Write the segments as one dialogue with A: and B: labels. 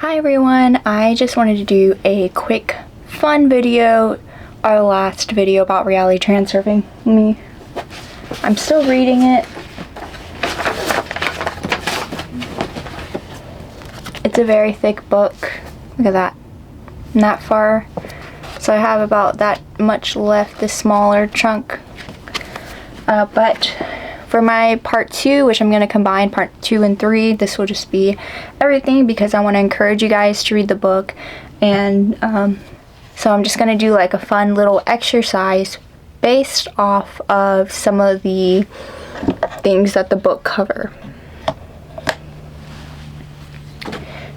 A: Hi everyone, I just wanted to do a quick fun video, our last video about reality transurfing. I'm still reading it. It's a very thick book. Look at that. Not far. So I have about that much left, this smaller chunk. But for my part 2, which I'm going to combine part 2 and 3, this will just be everything because I want to encourage you guys to read the book. And so I'm just going to do like a fun little exercise based off of some of the things that the book cover.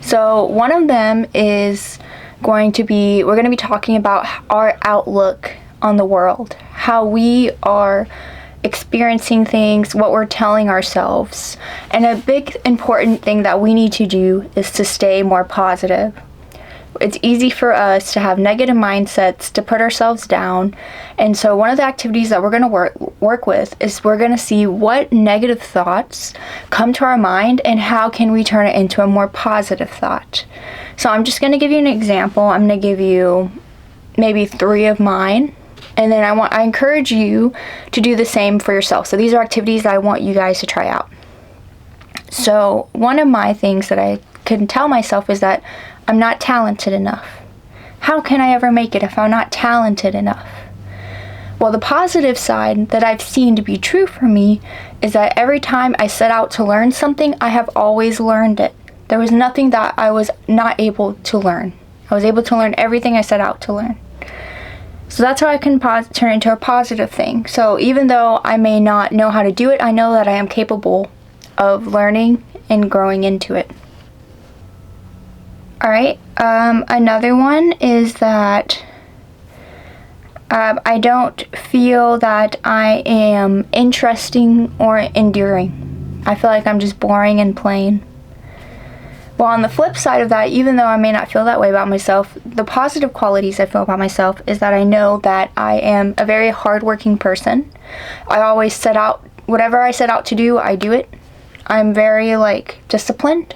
A: So one of them is we're going to be talking about our outlook on the world, how we are experiencing things, what we're telling ourselves. And a big important thing that we need to do is to stay more positive. It's easy for us to have negative mindsets, to put ourselves down. And so one of the activities that we're going to work with is we're going to see what negative thoughts come to our mind and how can we turn it into a more positive thought. So I'm just going to give you an example. I'm going to give you maybe 3 of mine. And then I encourage you to do the same for yourself. So these are activities that I want you guys to try out. So one of my things that I can tell myself is that I'm not talented enough. How can I ever make it if I'm not talented enough? Well, the positive side that I've seen to be true for me is that every time I set out to learn something, I have always learned it. There was nothing that I was not able to learn. I was able to learn everything I set out to learn. So that's how I can turn into a positive thing. So even though I may not know how to do it, I know that I am capable of learning and growing into it. Alright, another one is that I don't feel that I am interesting or enduring. I feel like I'm just boring and plain. Well, on the flip side of that, even though I may not feel that way about myself, the positive qualities I feel about myself is that I know that I am a very hardworking person. I always set out, whatever I set out to do, I do it. I'm very, disciplined.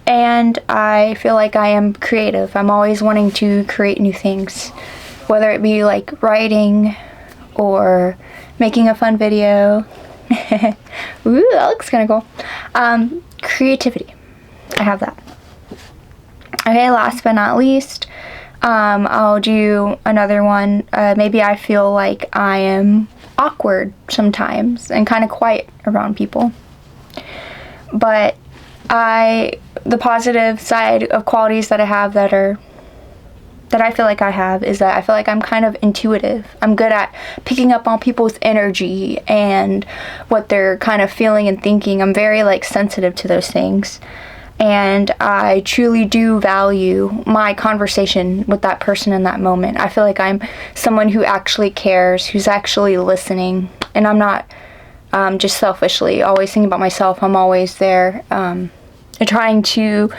A: And I feel like I am creative. I'm always wanting to create new things. Whether it be writing or making a fun video. Ooh, that looks kind of cool. Creativity. I have that. Okay, last but not least, I'll do another one. Maybe I feel like I am awkward sometimes and kind of quiet around people. But the positive side of qualities that I have that I feel like I have is that I feel like I'm kind of intuitive. I'm good at picking up on people's energy and what they're kind of feeling and thinking. I'm very sensitive to those things. And I truly do value my conversation with that person in that moment. I feel like I'm someone who actually cares, who's actually listening. And I'm not just selfishly always thinking about myself. I'm always there trying to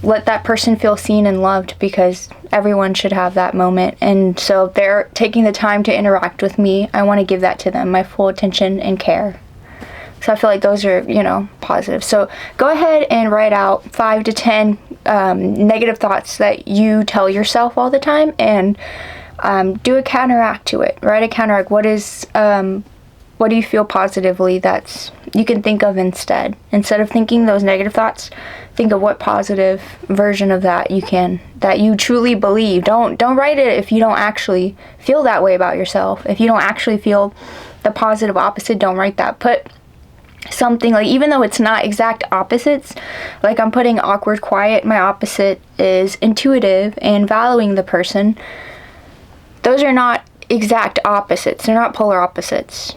A: let that person feel seen and loved, because everyone should have that moment. And so if they're taking the time to interact with me, I want to give that to them, my full attention and care. So I feel like those are, positive. So go ahead and write out 5 to 10 negative thoughts that you tell yourself all the time, and do a counteract to it. Write a counteract. What do you feel positively that you can think of instead? Instead of thinking those negative thoughts, think of what positive version of that you truly believe. Don't write it if you don't actually feel that way about yourself. If you don't actually feel the positive opposite, don't write that. Put something even though it's not exact opposites, I'm putting awkward, quiet, my opposite is intuitive and valuing the person. Those are not exact opposites. They're not polar opposites.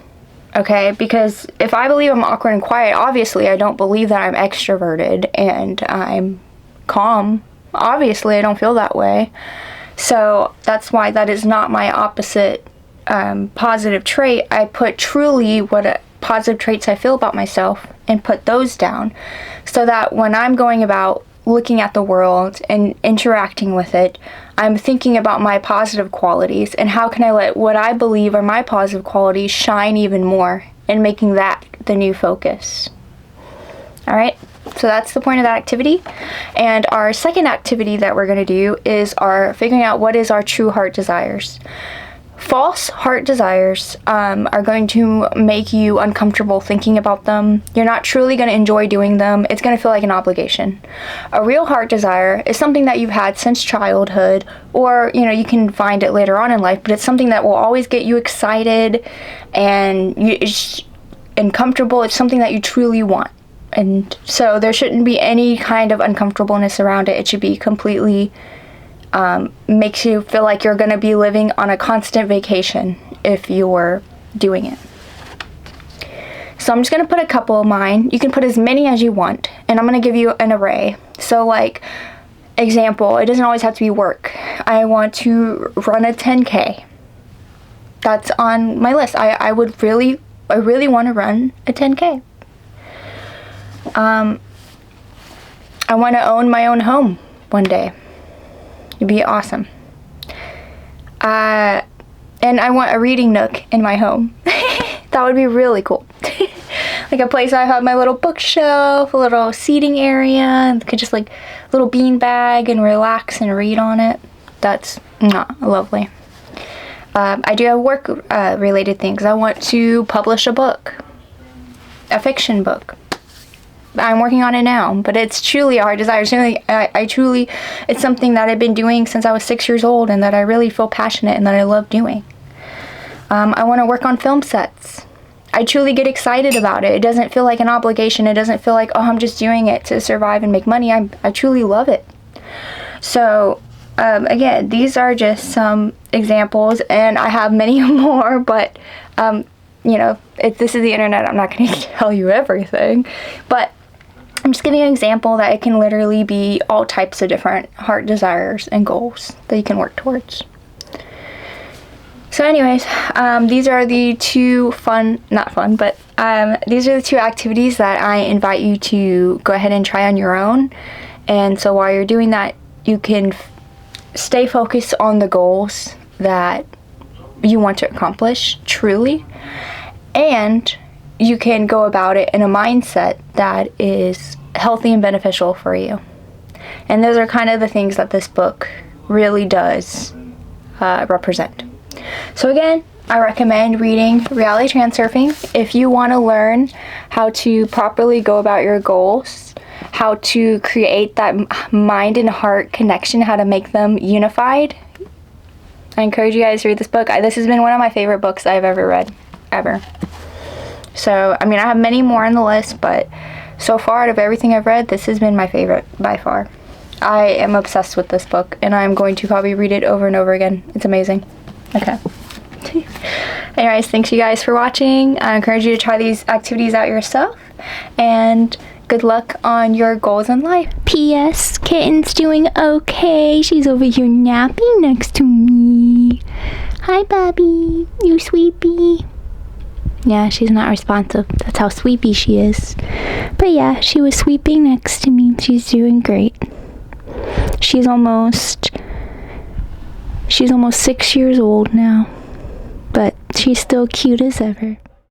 A: Okay, because if I believe I'm awkward and quiet, obviously I don't believe that I'm extroverted and I'm calm. Obviously I don't feel that way. So that's why that is not my opposite positive trait. I put truly what positive traits I feel about myself and put those down, so that when I'm going about looking at the world and interacting with it, I'm thinking about my positive qualities and how can I let what I believe are my positive qualities shine even more, and making that the new focus. Alright, So that's the point of that activity. And our second activity that we're going to do is our figuring out what is our true heart desires. False heart desires are going to make you uncomfortable thinking about them. You're not truly going to enjoy doing them. It's going to feel like an obligation. A real heart desire is something that you've had since childhood, or you can find it later on in life, but it's something that will always get you excited and comfortable. It's something that you truly want. And so there shouldn't be any kind of uncomfortableness around it. It should be completely makes you feel like you're going to be living on a constant vacation if you're doing it. So I'm just going to put a couple of mine. You can put as many as you want, and I'm going to give you an array. So like, example, it doesn't always have to be work. I want to run a 10K. That's on my list. I really want to run a 10K. I want to own my own home one day. It'd be awesome. And I want a reading nook in my home. That would be really cool. Like a place I have my little bookshelf, a little seating area, and could just like little bean bag and relax and read on it. That's lovely. I do have work related things. I want to publish a book, a fiction book. I'm working on it now, but it's truly a heart desire. It's something that I've been doing since I was 6 years old, and that I really feel passionate and that I love doing. I want to work on film sets. I truly get excited about it. It doesn't feel like an obligation. It doesn't feel like, oh, I'm just doing it to survive and make money. I truly love it. So, again, these are just some examples, and I have many more, but, if this is the internet, I'm not going to tell you everything. But I'm just giving an example that it can literally be all types of different heart desires and goals that you can work towards. So anyways, these are the two these are the two activities that I invite you to go ahead and try on your own. And so while you're doing that, you can stay focused on the goals that you want to accomplish truly, and you can go about it in a mindset that is healthy and beneficial for you. And those are kind of the things that this book really does represent. So again, I recommend reading Reality Transurfing if you want to learn how to properly go about your goals, how to create that mind and heart connection, how to make them unified. I encourage you guys to read this book. This has been one of my favorite books I've ever read, ever. So, I have many more on the list, but so far out of everything I've read, this has been my favorite by far. I am obsessed with this book, and I'm going to probably read it over and over again. It's amazing. Okay. Anyways, thanks you guys for watching. I encourage you to try these activities out yourself, and good luck on your goals in life. P.S. Kitten's doing okay. She's over here napping next to me. Hi, Bobby. You sleepy? Yeah, she's not responsive. That's how sleepy she is. But yeah, she was sleeping next to me. She's doing great. She's almost 6 years old now. But she's still cute as ever.